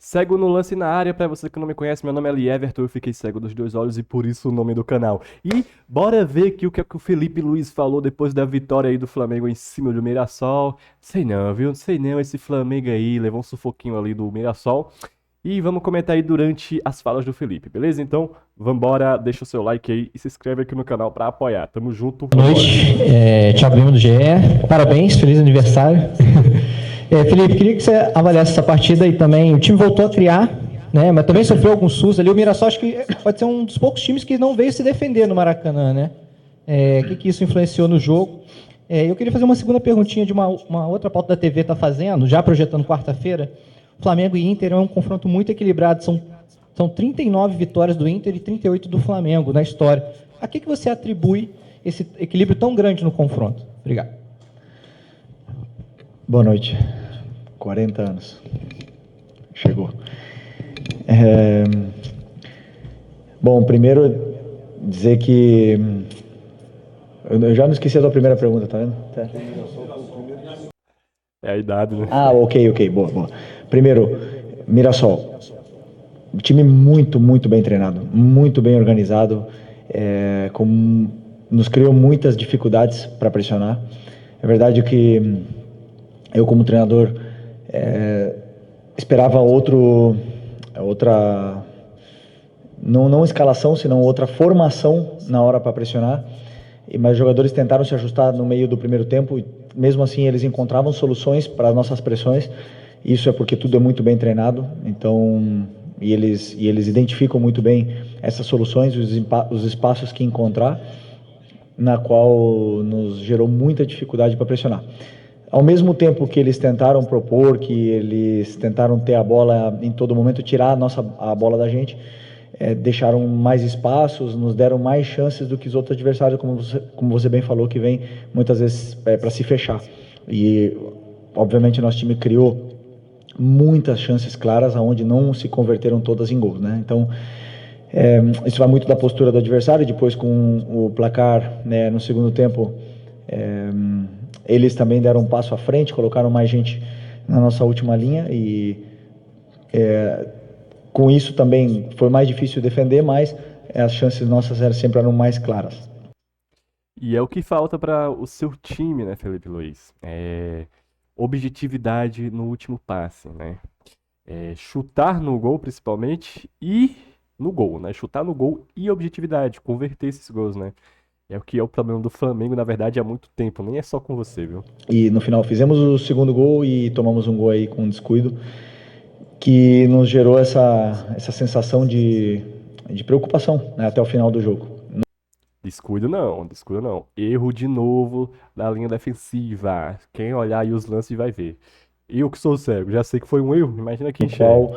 Cego no lance na área, pra você que não me conhece, meu nome é Lieverton, eu fiquei cego dos dois olhos e por isso o nome do canal. E bora ver aqui o que é que o Felipe Luiz falou depois da vitória aí do Flamengo em cima do Mirassol. Sei não, viu? Sei não, esse Flamengo aí levou um sufoquinho ali do Mirassol. E vamos comentar aí durante as falas do Felipe, beleza? Então, vambora, deixa o seu like aí e se inscreve aqui no canal pra apoiar. Tamo junto, Boa vambora. noite, Thiago Lima do GE, parabéns, feliz aniversário. Felipe, queria que você avaliasse essa partida e também o time voltou a criar, né, mas também sofreu alguns sustos ali. O Mirassol acho que pode ser um dos poucos times que não veio se defender no Maracanã, né? O que isso influenciou no jogo? Eu queria fazer uma segunda perguntinha de uma outra pauta da TV está fazendo, já projetando quarta-feira. Flamengo e Inter é um confronto muito equilibrado, são 39 vitórias do Inter e 38 do Flamengo na história. A que você atribui esse equilíbrio tão grande no confronto? Obrigado. Boa noite. 40 anos. Chegou. Bom, primeiro dizer que... Eu já não esqueci a tua primeira pergunta, tá vendo? Tá. É a idade, né? Ok. Boa. Primeiro, Mirassol. Um time muito bem treinado, muito bem organizado, nos criou muitas dificuldades para pressionar. É verdade que eu, como treinador, esperava outra, não escalação, senão outra formação na hora para pressionar, mas os jogadores tentaram se ajustar no meio do primeiro tempo e mesmo assim eles encontravam soluções para as nossas pressões. Isso é porque tudo é muito bem treinado, então eles identificam muito bem essas soluções, os espaços que encontrar, na qual nos gerou muita dificuldade para pressionar. Ao mesmo tempo que eles tentaram propor, que eles tentaram ter a bola em todo momento, tirar a bola da gente, deixaram mais espaços, nos deram mais chances do que os outros adversários, como você bem falou, que vem muitas vezes para se fechar. E, obviamente, nosso time criou muitas chances claras, onde não se converteram todas em gols, né? Então, isso vai muito da postura do adversário. Depois, com o placar, né, no segundo tempo, eles também deram um passo à frente, colocaram mais gente na nossa última linha e com isso também foi mais difícil defender, mas as chances nossas sempre eram mais claras. E é o que falta para o seu time, né, Felipe Luiz? Objetividade no último passe, né? Chutar no gol, principalmente, e no gol, né? Chutar no gol e objetividade, converter esses gols, né? É o que é o problema do Flamengo, na verdade, há muito tempo, nem é só com você, viu? E no final fizemos o segundo gol e tomamos um gol aí com descuido, que nos gerou essa sensação de preocupação, né, até o final do jogo. Descuido não. Erro de novo da linha defensiva. Quem olhar aí os lances vai ver. Eu que sou cego, já sei que foi um erro, imagina quem O enxerga. qual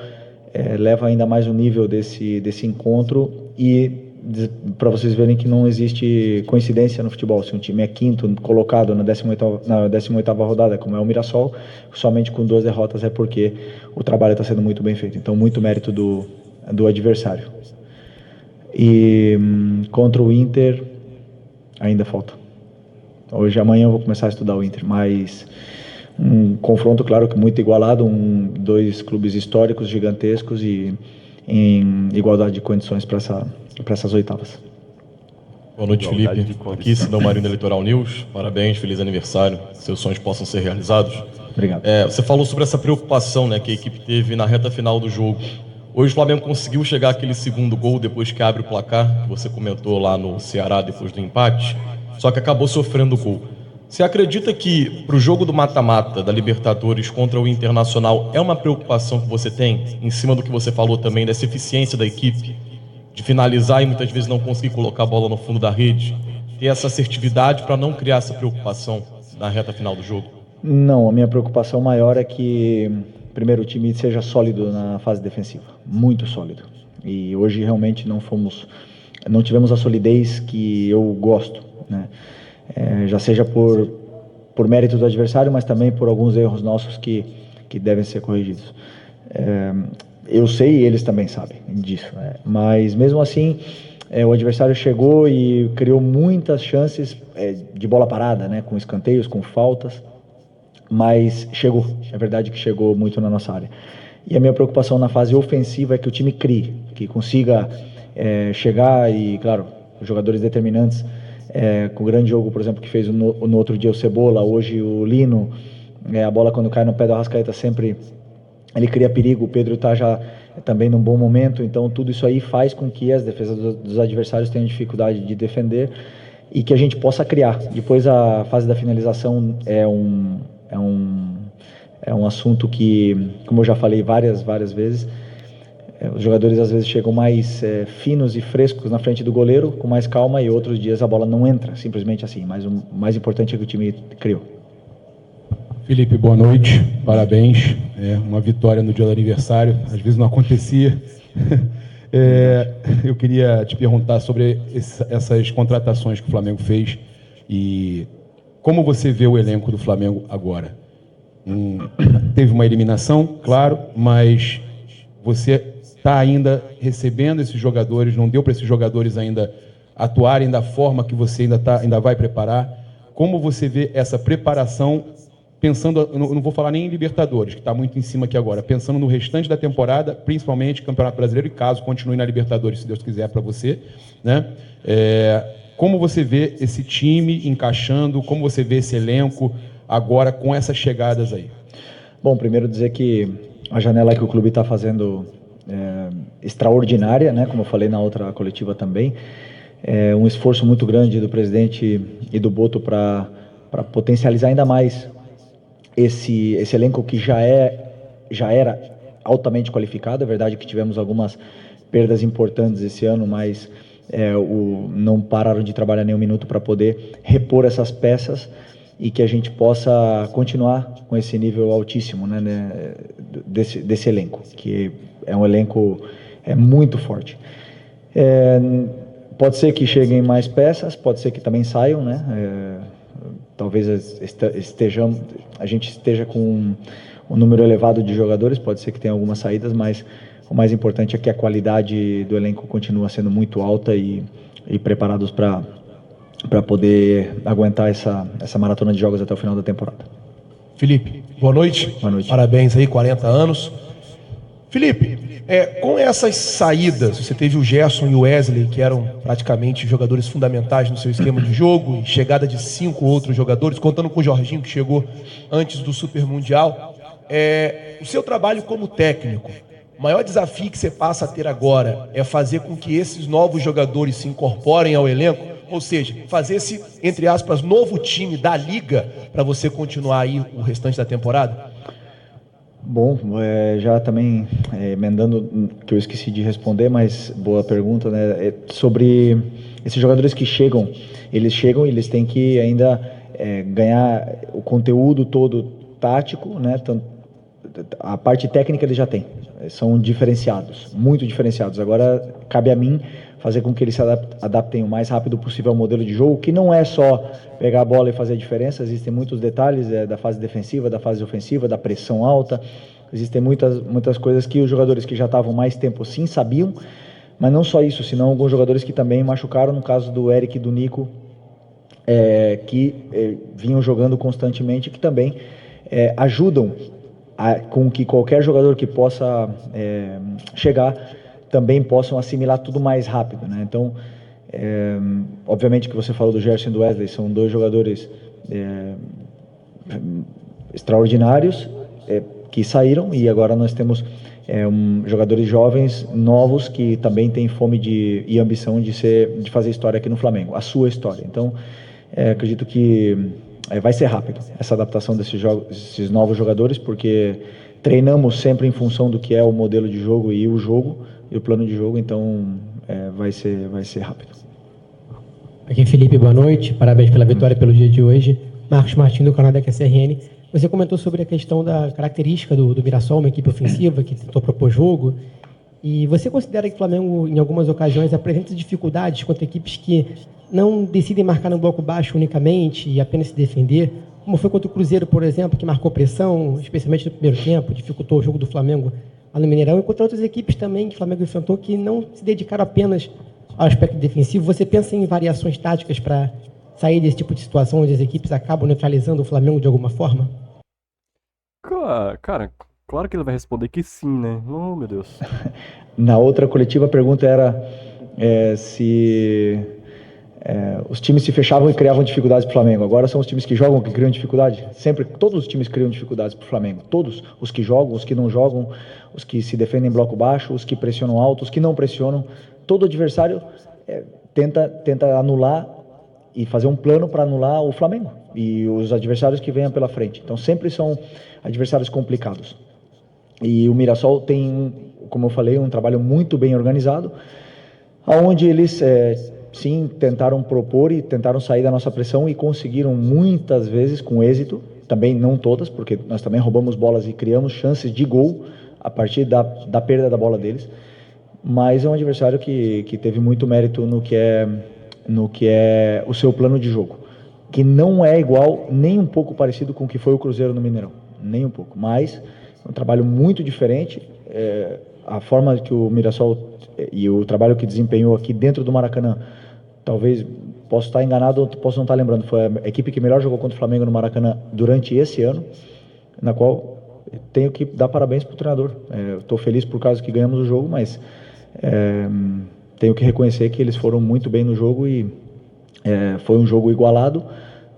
leva ainda mais o nível desse encontro e para vocês verem que não existe coincidência no futebol. Se um time é quinto colocado na 18ª rodada, como é o Mirassol, somente com 2 derrotas é porque o trabalho está sendo muito bem feito. Então, muito mérito do adversário. E contra o Inter, ainda falta. Amanhã eu vou começar a estudar o Inter, mas um confronto, claro que muito igualado, dois clubes históricos gigantescos e em igualdade de condições para essas oitavas. Boa noite, Igualdade Felipe. de condições. Aqui, Sidão Marinho da Litoral News. Parabéns, feliz aniversário. Seus sonhos possam ser realizados. Obrigado. Você falou sobre essa preocupação, né, que a equipe teve na reta final do jogo. Hoje o Flamengo conseguiu chegar àquele segundo gol depois que abre o placar, que você comentou lá no Ceará depois do empate, só que acabou sofrendo gol. Você acredita que para o jogo do mata-mata da Libertadores contra o Internacional é uma preocupação que você tem, em cima do que você falou também, dessa eficiência da equipe, de finalizar e muitas vezes não conseguir colocar a bola no fundo da rede, ter essa assertividade para não criar essa preocupação na reta final do jogo? Não, a minha preocupação maior é que, primeiro, o time seja sólido na fase defensiva, muito sólido. E hoje realmente não tivemos a solidez que eu gosto, né? Já seja por mérito do adversário, mas também por alguns erros nossos que devem ser corrigidos. Eu sei e eles também sabem disso, né? Mas mesmo assim, o adversário chegou e criou muitas chances de bola parada, né? Com escanteios, com faltas, mas chegou, é verdade que chegou muito na nossa área. E a minha preocupação na fase ofensiva é que o time crie, que consiga chegar e, claro, os jogadores determinantes, com o grande jogo, por exemplo, que fez no outro dia o Cebola, hoje o Lino, a bola quando cai no pé do Arrascaeta sempre ele cria perigo, o Pedro está já também num bom momento, então tudo isso aí faz com que as defesas dos adversários tenham dificuldade de defender e que a gente possa criar. Depois a fase da finalização é um assunto que, como eu já falei várias vezes, os jogadores às vezes chegam mais finos e frescos na frente do goleiro, com mais calma, e outros dias a bola não entra, simplesmente assim, mas o mais importante é que o time criou. Felipe, boa noite, parabéns, uma vitória no dia do aniversário, às vezes não acontecia. Eu queria te perguntar sobre essas contratações que o Flamengo fez e como você vê o elenco do Flamengo agora. Teve uma eliminação, claro, mas você está ainda recebendo esses jogadores, não deu para esses jogadores ainda atuarem da forma que você ainda vai preparar. Como você vê essa preparação, pensando, eu não vou falar nem em Libertadores, que está muito em cima aqui agora, pensando no restante da temporada, principalmente Campeonato Brasileiro, e caso continue na Libertadores, se Deus quiser, para você, né? Como você vê esse time encaixando, como você vê esse elenco agora com essas chegadas aí? Bom, primeiro dizer que a janela que o clube está fazendo extraordinária, né? Como eu falei na outra coletiva também, um esforço muito grande do presidente e do Boto para potencializar ainda mais esse elenco que já era altamente qualificado. É verdade que tivemos algumas perdas importantes esse ano, mas não pararam de trabalhar nem um minuto para poder repor essas peças e que a gente possa continuar com esse nível altíssimo, né, desse elenco, que é um elenco muito forte. Pode ser que cheguem mais peças, pode ser que também saiam, né? Talvez a gente esteja com um número elevado de jogadores, pode ser que tenha algumas saídas, mas o mais importante é que a qualidade do elenco continua sendo muito alta e preparados para poder aguentar essa maratona de jogos até o final da temporada. Felipe, boa noite. Boa noite. Parabéns aí, 40 anos. Felipe, com essas saídas, você teve o Gerson e o Wesley, que eram praticamente jogadores fundamentais no seu esquema de jogo, e chegada de 5 outros jogadores, contando com o Jorginho, que chegou antes do Super Mundial. O seu trabalho como técnico, o maior desafio que você passa a ter agora é fazer com que esses novos jogadores se incorporem ao elenco, ou seja, fazer esse, entre aspas, novo time da Liga para você continuar aí o restante da temporada? Bom, já também emendando, que eu esqueci de responder, mas boa pergunta, né? Sobre esses jogadores que chegam, eles têm que ainda ganhar o conteúdo todo tático, né? A parte técnica eles já têm, são diferenciados, muito diferenciados. Agora cabe a mim fazer com que eles se adaptem o mais rápido possível ao modelo de jogo, que não é só pegar a bola e fazer a diferença. Existem muitos detalhes da fase defensiva, da fase ofensiva, da pressão alta. Existem muitas coisas que os jogadores que já estavam mais tempo sim sabiam, mas não só isso, senão alguns jogadores que também machucaram, no caso do Eric e do Nico, que vinham jogando constantemente, que também ajudam com que qualquer jogador que possa chegar também possam assimilar tudo mais rápido, né? Então, obviamente que você falou do Gerson e do Wesley, são dois jogadores extraordinários que saíram, e agora nós temos jogadores jovens, novos, que também têm fome e ambição de fazer história aqui no Flamengo, a sua história. Então, acredito que vai ser rápido essa adaptação desses novos jogadores, porque treinamos sempre em função do que é o modelo de jogo e o plano de jogo, então vai ser rápido. Aqui Felipe, boa noite, parabéns pela vitória pelo dia de hoje. Marcos Martins do canal da QCRN. Você comentou sobre a questão da característica do Mirassol, uma equipe ofensiva que tentou propor jogo, e você considera que o Flamengo em algumas ocasiões apresenta dificuldades contra equipes que não decidem marcar no bloco baixo unicamente e apenas se defender, como foi contra o Cruzeiro, por exemplo, que marcou pressão, especialmente no primeiro tempo, dificultou o jogo do Flamengo lá no Mineirão, e contra outras equipes também que o Flamengo enfrentou que não se dedicaram apenas ao aspecto defensivo. Você pensa em variações táticas para sair desse tipo de situação onde as equipes acabam neutralizando o Flamengo de alguma forma? Cara, Claro que ele vai responder que sim, né? Oh, meu Deus. Na outra coletiva, a pergunta era se os times se fechavam e criavam dificuldades para o Flamengo. Agora são os times que jogam que criam dificuldade. Sempre, todos os times criam dificuldades para o Flamengo. Todos. Os que jogam, os que não jogam, os que se defendem em bloco baixo, os que pressionam alto, os que não pressionam. Todo adversário tenta anular e fazer um plano para anular o Flamengo e os adversários que venham pela frente. Então sempre são adversários complicados. E o Mirassol tem, como eu falei, um trabalho muito bem organizado, onde eles sim tentaram propor e tentaram sair da nossa pressão e conseguiram muitas vezes com êxito, também não todas, porque nós também roubamos bolas e criamos chances de gol a partir da perda da bola deles, mas é um adversário que teve muito mérito no que é o seu plano de jogo, que não é igual, nem um pouco parecido com o que foi o Cruzeiro no Mineirão, nem um pouco, mas é um trabalho muito diferente. A forma que o Mirassol e o trabalho que desempenhou aqui dentro do Maracanã, talvez, posso estar enganado, posso não estar lembrando, foi a equipe que melhor jogou contra o Flamengo no Maracanã durante esse ano, na qual tenho que dar parabéns para o treinador. Estou feliz por causa que ganhamos o jogo, mas tenho que reconhecer que eles foram muito bem no jogo e foi um jogo igualado,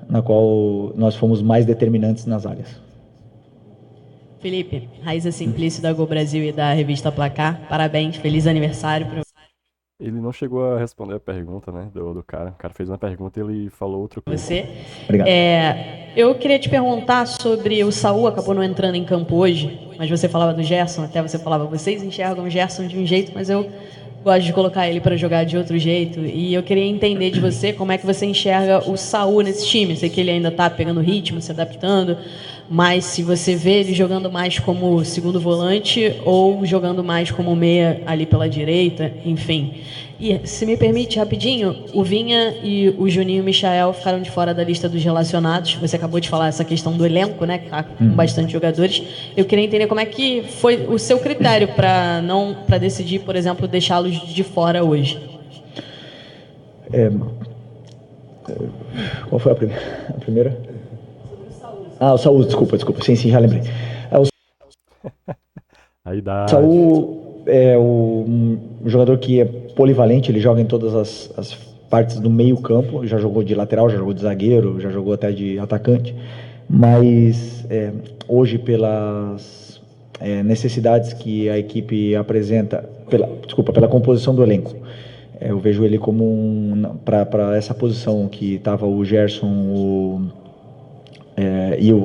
na qual nós fomos mais determinantes nas áreas. Felipe, Raíssa Simplício da Gol Brasil e da revista Placar, parabéns, feliz aniversário. Ele não chegou a responder a pergunta, né, do cara. O cara fez uma pergunta e ele falou outra coisa. Você. Obrigado. Eu queria te perguntar sobre o Saul, acabou não entrando em campo hoje, mas você falava do Gerson, até você falava, vocês enxergam o Gerson de um jeito, mas eu gosto de colocar ele para jogar de outro jeito, e eu queria entender de você como é que você enxerga o Saul nesse time. Sei que ele ainda está pegando ritmo, se adaptando, mas se você vê ele jogando mais como segundo volante ou jogando mais como meia ali pela direita, enfim. E, se me permite, rapidinho, o Vinha e o Juninho Michael ficaram de fora da lista dos relacionados. Você acabou de falar essa questão do elenco, né, que tá com bastante jogadores. Eu queria entender como é que foi o seu critério para decidir, por exemplo, deixá-los de fora hoje. Qual foi a primeira? O Saul, desculpa. Sim, já lembrei. Aí dá. Saul é um jogador que é polivalente, ele joga em todas as partes do meio campo, já jogou de lateral, já jogou de zagueiro, já jogou até de atacante, mas hoje pelas necessidades que a equipe apresenta, pela composição do elenco, eu vejo ele como para essa posição que estava o Gerson,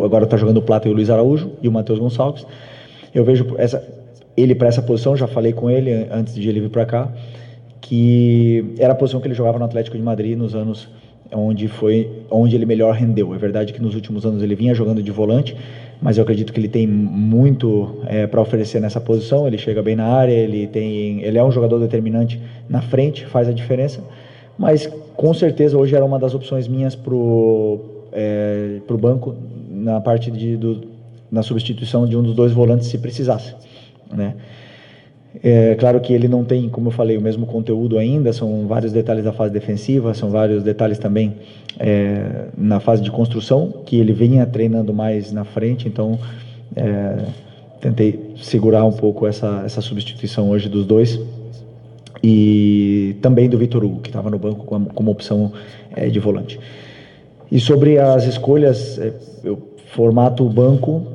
agora está jogando o Plata e o Luiz Araújo e o Matheus Gonçalves. Eu vejo ele para essa posição, já falei com ele antes de ele vir para cá, que era a posição que ele jogava no Atlético de Madrid nos anos onde ele melhor rendeu. É verdade que nos últimos anos ele vinha jogando de volante, mas eu acredito que ele tem muito para oferecer nessa posição. Ele chega bem na área, ele é um jogador determinante na frente, faz a diferença, mas com certeza hoje era uma das opções minhas pro banco na parte na substituição de um dos dois volantes se precisasse, né? Claro que ele não tem, como eu falei, o mesmo conteúdo ainda, são vários detalhes da fase defensiva, são vários detalhes também na fase de construção, que ele vinha treinando mais na frente, então tentei segurar um pouco essa substituição hoje dos dois, e também do Vitor Hugo, que estava no banco como opção de volante. E sobre as escolhas, eu formato o banco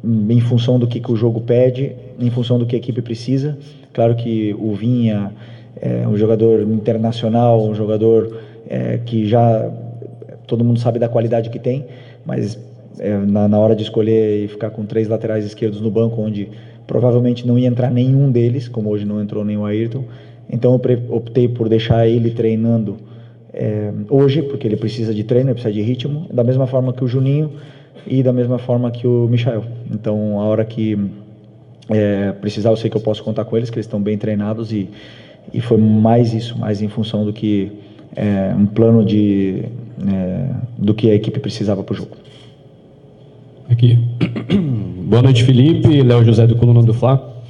em função do que o jogo pede, em função do que a equipe precisa. Claro que o Vinha é um jogador internacional, um jogador que já todo mundo sabe da qualidade que tem, mas na hora de escolher e ficar com 3 laterais esquerdos no banco, onde provavelmente não ia entrar nenhum deles, como hoje não entrou nem o Ayrton, então eu optei por deixar ele treinando hoje, porque ele precisa de treino, ele precisa de ritmo, da mesma forma que o Juninho e da mesma forma que o Michael. Então, a hora que precisar, eu sei que eu posso contar com eles, que eles estão bem treinados, e foi mais isso, mais em função do que um plano do que a equipe precisava para o jogo. Aqui. Boa noite, Felipe. Léo José do Coluna do Fla.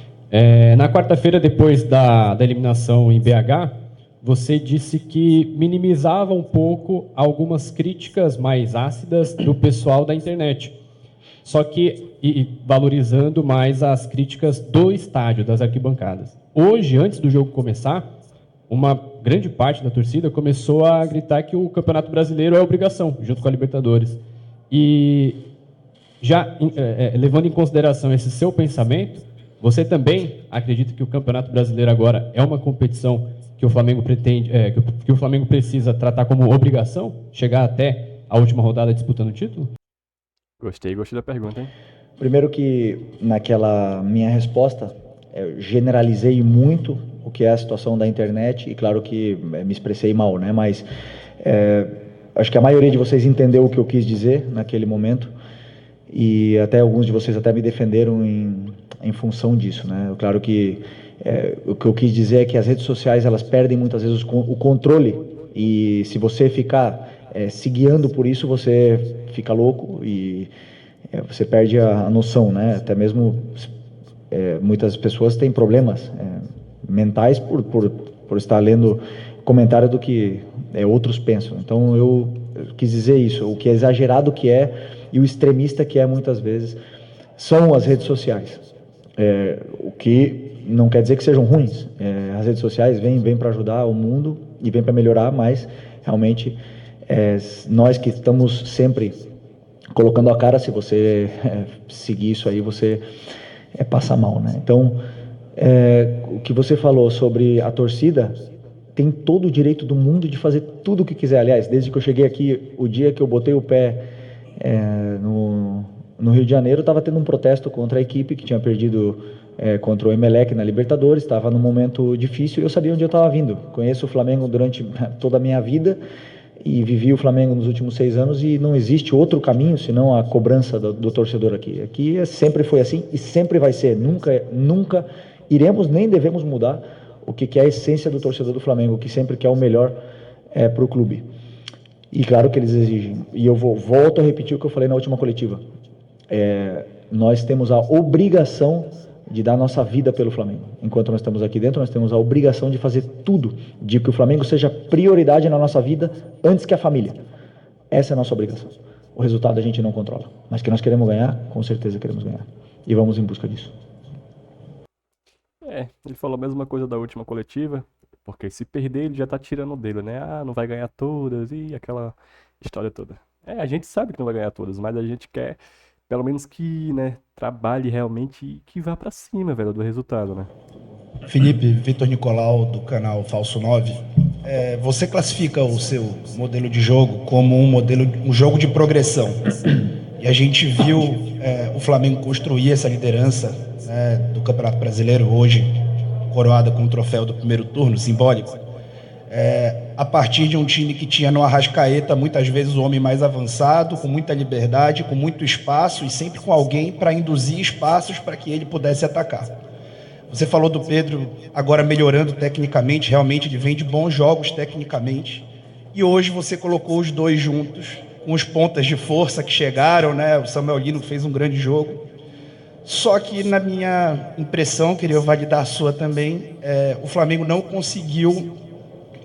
Na quarta-feira, depois da eliminação em BH, você disse que minimizava um pouco algumas críticas mais ácidas do pessoal da internet só que valorizando mais as críticas do estádio, das arquibancadas. Hoje, antes do jogo começar, uma grande parte da torcida começou a gritar que o Campeonato Brasileiro é obrigação, junto com a Libertadores. E já levando em consideração esse seu pensamento, você também acredita que o Campeonato Brasileiro agora é uma competição que o Flamengo pretende, que o Flamengo precisa tratar como obrigação, chegar até a última rodada disputando o título? Gostei da pergunta, hein? Primeiro que naquela minha resposta, eu generalizei muito o que é a situação da internet e claro que me expressei mal, né? Mas acho que a maioria de vocês entendeu o que eu quis dizer naquele momento e até alguns de vocês até me defenderam em função disso, né? Claro que o que eu quis dizer é que as redes sociais elas perdem muitas vezes o controle e se você ficar se guiando por isso, você fica louco e você perde a noção, né? Até mesmo muitas pessoas têm problemas mentais por estar lendo comentário do que outros pensam. Então eu quis dizer isso, o que é exagerado que é e o extremista que é muitas vezes são as redes sociais. O que não quer dizer que sejam ruins. As redes sociais vêm para ajudar o mundo e vêm para melhorar, mas realmente nós que estamos sempre colocando a cara, se você seguir isso aí, você passa mal, né? Então, o que você falou sobre a torcida, tem todo o direito do mundo de fazer tudo o que quiser. Aliás, desde que eu cheguei aqui, o dia que eu botei o pé no Rio de Janeiro, estava tendo um protesto contra a equipe que tinha perdido contra o Emelec na Libertadores, estava num momento difícil e eu sabia onde eu estava vindo. Conheço o Flamengo durante toda a minha vida e vivi o Flamengo nos últimos 6 anos e não existe outro caminho senão a cobrança do torcedor aqui. Aqui sempre foi assim e sempre vai ser. Nunca iremos nem devemos mudar o que é a essência do torcedor do Flamengo, que sempre quer o melhor para o clube. E claro que eles exigem. E eu volto a repetir o que eu falei na última coletiva. Nós temos a obrigação de dar nossa vida pelo Flamengo. Enquanto nós estamos aqui dentro, nós temos a obrigação de fazer tudo, de que o Flamengo seja prioridade na nossa vida antes que a família. Essa é a nossa obrigação. O resultado a gente não controla, mas que nós queremos ganhar, com certeza queremos ganhar. E vamos em busca disso. Ele falou a mesma coisa da última coletiva, porque se perder ele já tá tirando dele, né? Não vai ganhar todas e aquela história toda. A gente sabe que não vai ganhar todas, mas a gente quer pelo menos que, né, trabalhe realmente e que vá pra cima, velho, do resultado, né? Felipe, Vitor Nicolau, do canal Falso 9. Você classifica o seu modelo de jogo como um jogo de progressão. E a gente viu o Flamengo construir essa liderança do Campeonato Brasileiro, hoje coroada com o troféu do primeiro turno, simbólico. A partir de um time que tinha no Arrascaeta muitas vezes o homem mais avançado, com muita liberdade, com muito espaço e sempre com alguém para induzir espaços para que ele pudesse atacar. Você falou do Pedro agora melhorando tecnicamente, realmente ele vem de bons jogos tecnicamente, e hoje você colocou os dois juntos, com os pontas de força que chegaram, né? O Samuel Lino fez um grande jogo, só que na minha impressão, queria validar a sua também, o Flamengo não conseguiu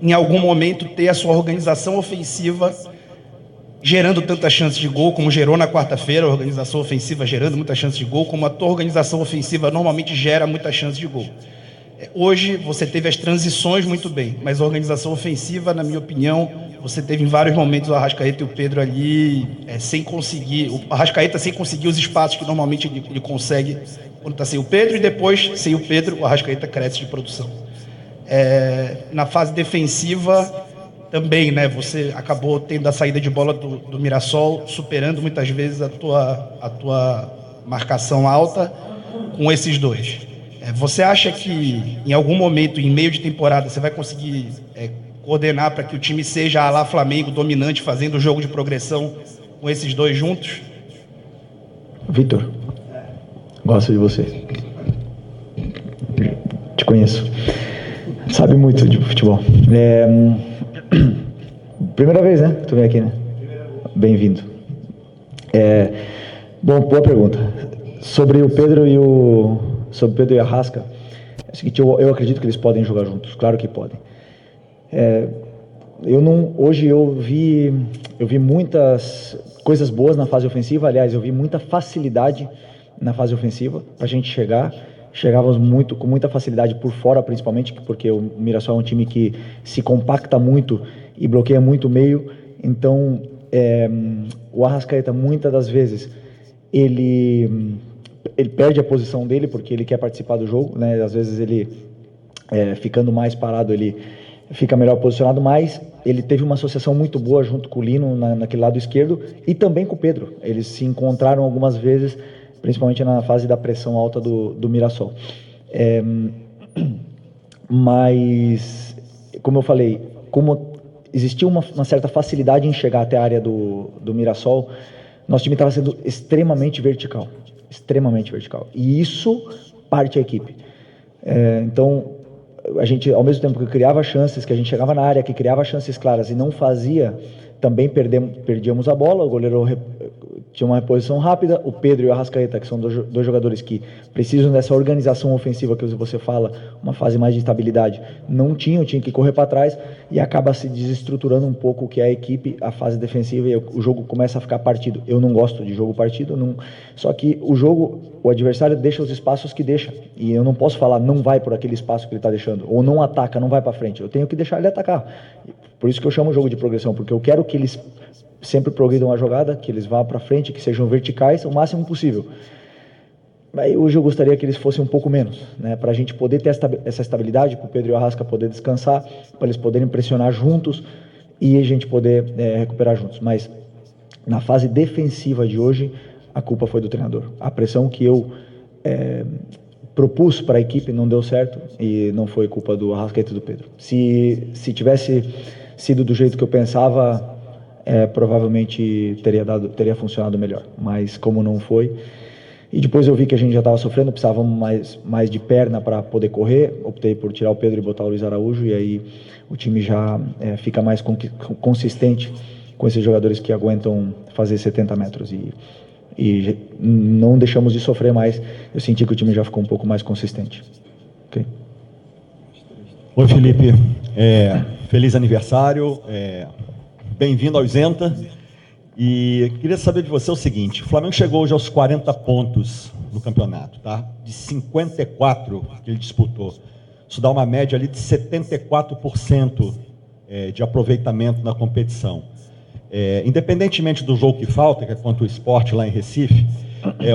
em algum momento ter a sua organização ofensiva gerando tantas chances de gol, como gerou na quarta-feira, a organização ofensiva gerando muitas chances de gol, como a tua organização ofensiva normalmente gera muitas chances de gol. Hoje você teve as transições muito bem, mas a organização ofensiva, na minha opinião, você teve em vários momentos o Arrascaeta e o Pedro ali sem conseguir, o Arrascaeta sem conseguir os espaços que normalmente ele consegue quando está sem o Pedro, e depois, sem o Pedro, o Arrascaeta cresce de produção. Na fase defensiva também, né? Você acabou tendo a saída de bola do Mirassol, superando muitas vezes a tua marcação alta com esses dois. Você acha que em algum momento, em meio de temporada, você vai conseguir coordenar para que o time seja a lá Flamengo, dominante, fazendo o jogo de progressão com esses dois juntos? Vitor, gosto de você. Te conheço. Sabe muito de futebol. Primeira vez, né? Tu vem aqui, né? Bem-vindo. Bom, boa pergunta. Sobre o Pedro e a Arrasca, é o seguinte, eu acredito que eles podem jogar juntos. Claro que podem. Hoje eu vi muitas coisas boas na fase ofensiva. Aliás, eu vi muita facilidade na fase ofensiva para a gente chegar. Chegávamos com muita facilidade por fora, principalmente, porque o Mirassol é um time que se compacta muito e bloqueia muito o meio. Então, o Arrascaeta, muitas das vezes, ele perde a posição dele porque ele quer participar do jogo, né? Às vezes ele, ficando mais parado, ele fica melhor posicionado, mas ele teve uma associação muito boa junto com o Lino naquele lado esquerdo e também com o Pedro. Eles se encontraram algumas vezes, principalmente na fase da pressão alta do Mirassol. Mas, como eu falei, como existia uma certa facilidade em chegar até a área do Mirassol, nosso time estava sendo extremamente vertical. E isso parte a equipe. Então, a gente, ao mesmo tempo que criava chances, que a gente chegava na área, que criava chances claras e não fazia, também perdíamos a bola. O goleiro tinha uma reposição rápida. O Pedro e o Arrascaeta, que são dois jogadores que precisam dessa organização ofensiva que você fala, uma fase mais de estabilidade, não tinha que correr para trás e acaba se desestruturando um pouco o que é a equipe, a fase defensiva, e o jogo começa a ficar partido. Eu não gosto de jogo partido, só que o adversário deixa os espaços que deixa, e eu não posso falar não vai por aquele espaço que ele está deixando, ou não ataca, não vai para frente. Eu tenho que deixar ele atacar. Por isso que eu chamo o jogo de progressão, porque eu quero que eles sempre progridam a jogada, que eles vá para frente, que sejam verticais o máximo possível. Mas hoje eu gostaria que eles fossem um pouco menos, né, para a gente poder ter essa estabilidade, para o Pedro e o Arrasca poder descansar, para eles poderem pressionar juntos e a gente poder recuperar juntos. Mas na fase defensiva de hoje, a culpa foi do treinador. A pressão que eu propus para a equipe não deu certo e não foi culpa do Arrascaeta e do Pedro. Se tivesse sido do jeito que eu pensava, provavelmente teria funcionado melhor, mas como não foi, e depois eu vi que a gente já estava sofrendo, precisávamos mais de perna para poder correr, optei por tirar o Pedro e botar o Luiz Araújo, e aí o time já fica mais consistente com esses jogadores que aguentam fazer 70 metros, e não deixamos de sofrer mais. Eu senti que o time já ficou um pouco mais consistente. Okay? Oi, Felipe, feliz aniversário, bem-vindo ao Isenta, e queria saber de você o seguinte: o Flamengo chegou hoje aos 40 pontos no campeonato, tá? De 54 que ele disputou. Isso dá uma média ali de 74% de aproveitamento na competição. Independentemente do jogo que falta, que é contra o Sport lá em Recife,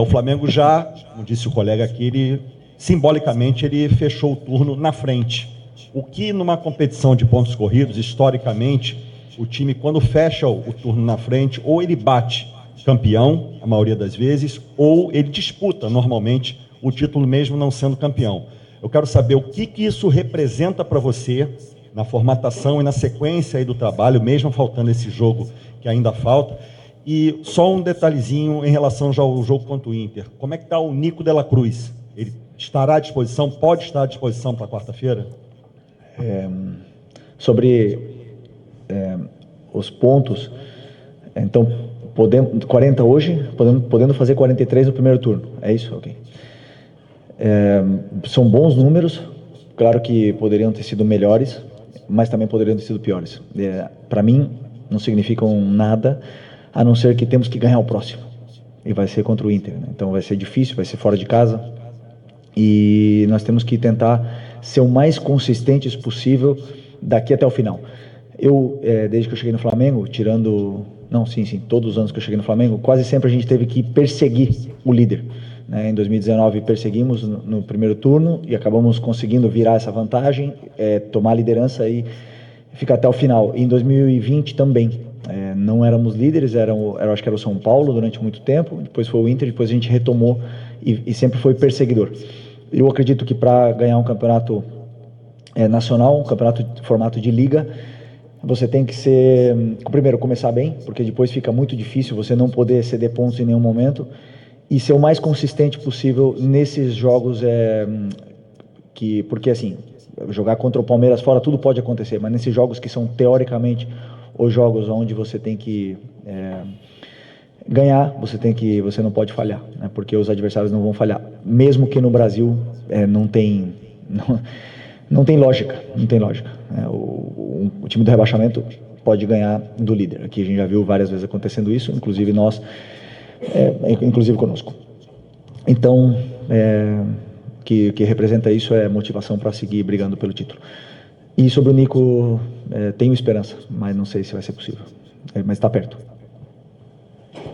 o Flamengo já, como disse o colega aqui, simbolicamente ele fechou o turno na frente. O que numa competição de pontos corridos, historicamente, o time, quando fecha o turno na frente, ou ele bate campeão, a maioria das vezes, ou ele disputa, normalmente, o título mesmo não sendo campeão. Eu quero saber o que isso representa para você na formatação e na sequência aí do trabalho, mesmo faltando esse jogo que ainda falta. E só um detalhezinho em relação já ao jogo contra o Inter. Como é que está o Nico de la Cruz? Ele estará à disposição, pode estar à disposição para quarta-feira? Sobre os pontos, então, 40 hoje, podendo fazer 43 no primeiro turno, é isso? Ok. São bons números, claro que poderiam ter sido melhores, mas também poderiam ter sido piores. Para mim, não significam nada, a não ser que temos que ganhar o próximo, e vai ser contra o Inter, né? Então vai ser difícil, vai ser fora de casa, e nós temos que tentar ser o mais consistentes possível daqui até o final. Desde que eu cheguei no Flamengo, todos os anos que eu cheguei no Flamengo, quase sempre a gente teve que perseguir o líder, né? Em 2019 perseguimos no primeiro turno e acabamos conseguindo virar essa vantagem, tomar a liderança e ficar até o final. E em 2020 também, não éramos líderes, acho que era o São Paulo durante muito tempo, depois foi o Inter, depois a gente retomou e sempre foi perseguidor. Eu acredito que para ganhar um campeonato nacional, um campeonato de formato de liga, você tem que primeiro começar bem, porque depois fica muito difícil você não poder ceder pontos em nenhum momento, e ser o mais consistente possível nesses jogos, porque assim, jogar contra o Palmeiras fora tudo pode acontecer, mas nesses jogos que são teoricamente os jogos onde você tem que ganhar, você não pode falhar, né? Porque os adversários não vão falhar, mesmo que no Brasil não tem lógica, não tem lógica. O time do rebaixamento pode ganhar do líder. Aqui a gente já viu várias vezes acontecendo isso, inclusive nós, inclusive conosco. Então, que representa isso é motivação para seguir brigando pelo título. E sobre o Nico, tenho esperança, mas não sei se vai ser possível. Mas está perto.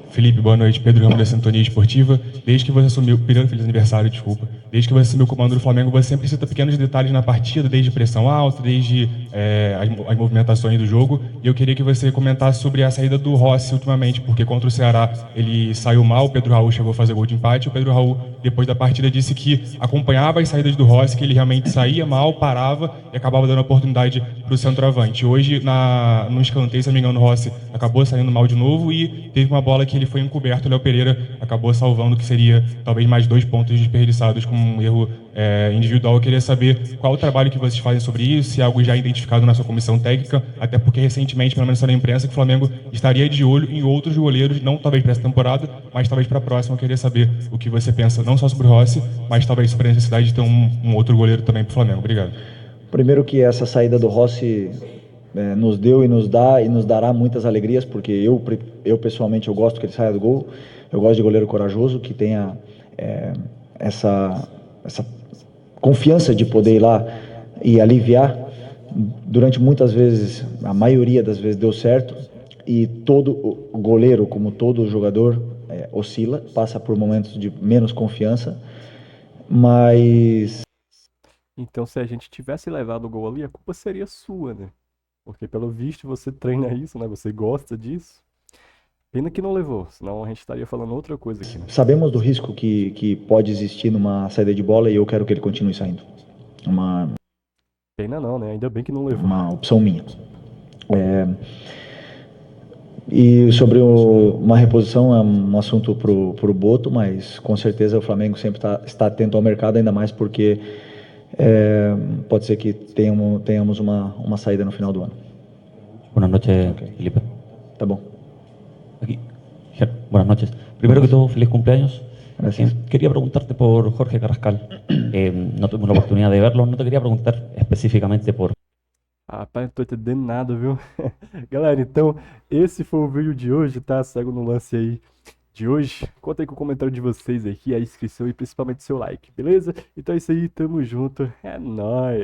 Felipe, boa noite. Pedro Ramos da Sintonia Esportiva. Desde que você assumiu, pedindo feliz aniversário, desculpa. Desde que você assumiu o comando do Flamengo, você sempre cita pequenos detalhes na partida, desde pressão alta, desde as movimentações do jogo. E eu queria que você comentasse sobre a saída do Rossi ultimamente, porque contra o Ceará ele saiu mal, o Pedro Raul chegou a fazer gol de empate. O Pedro Raul, depois da partida, disse que acompanhava as saídas do Rossi, que ele realmente saía mal, parava e acabava dando oportunidade para o centroavante. Hoje, no escanteio, se não me engano, o Rossi acabou saindo mal de novo e teve uma bola que ele foi encoberto. O Léo Pereira acabou salvando, que seria talvez mais 2 pontos desperdiçados com um erro individual. Eu queria saber qual o trabalho que vocês fazem sobre isso, se é algo já identificado na sua comissão técnica, até porque recentemente, pelo menos na imprensa, que o Flamengo estaria de olho em outros goleiros, não talvez para essa temporada, mas talvez para a próxima. Eu queria saber o que você pensa, não só sobre o Rossi, mas talvez sobre a necessidade de ter um outro goleiro também para o Flamengo. Obrigado. Primeiro que essa saída do Rossi nos deu e nos dá e nos dará muitas alegrias, porque eu pessoalmente eu gosto que ele saia do gol. Eu gosto de goleiro corajoso, que tenha essa confiança de poder ir lá e aliviar. Durante muitas vezes, a maioria das vezes deu certo, e todo o goleiro, como todo jogador, oscila, passa por momentos de menos confiança, mas... Então, se a gente tivesse levado o gol ali, a culpa seria sua, né? Porque, pelo visto, você treina isso, né? Você gosta disso. Pena que não levou, senão a gente estaria falando outra coisa aqui, né? Sabemos do risco que pode existir numa saída de bola, e eu quero que ele continue saindo. Pena não, né? Ainda bem que não levou. Uma opção minha. E sobre uma reposição, é um assunto pro Boto, mas com certeza o Flamengo sempre está atento ao mercado, ainda mais porque pode ser que tenhamos uma saída no final do ano. Buenas noches, Felipe. Tá bom. Aquí. Buenas noches. Primero que todo, feliz cumpleaños. Gracias. Quería preguntarte por Jorge Carrascal. No tuvimos la oportunidad de verlo. No te quería preguntar específicamente por... Rapaz, não tô entendendo nada, viu? Galera, então, esse foi o vídeo de hoje, tá? Segue no lance aí de hoje. Conta aí com o comentário de vocês aqui, a inscrição e principalmente seu like, beleza? Então é isso aí, tamo junto. É nóis!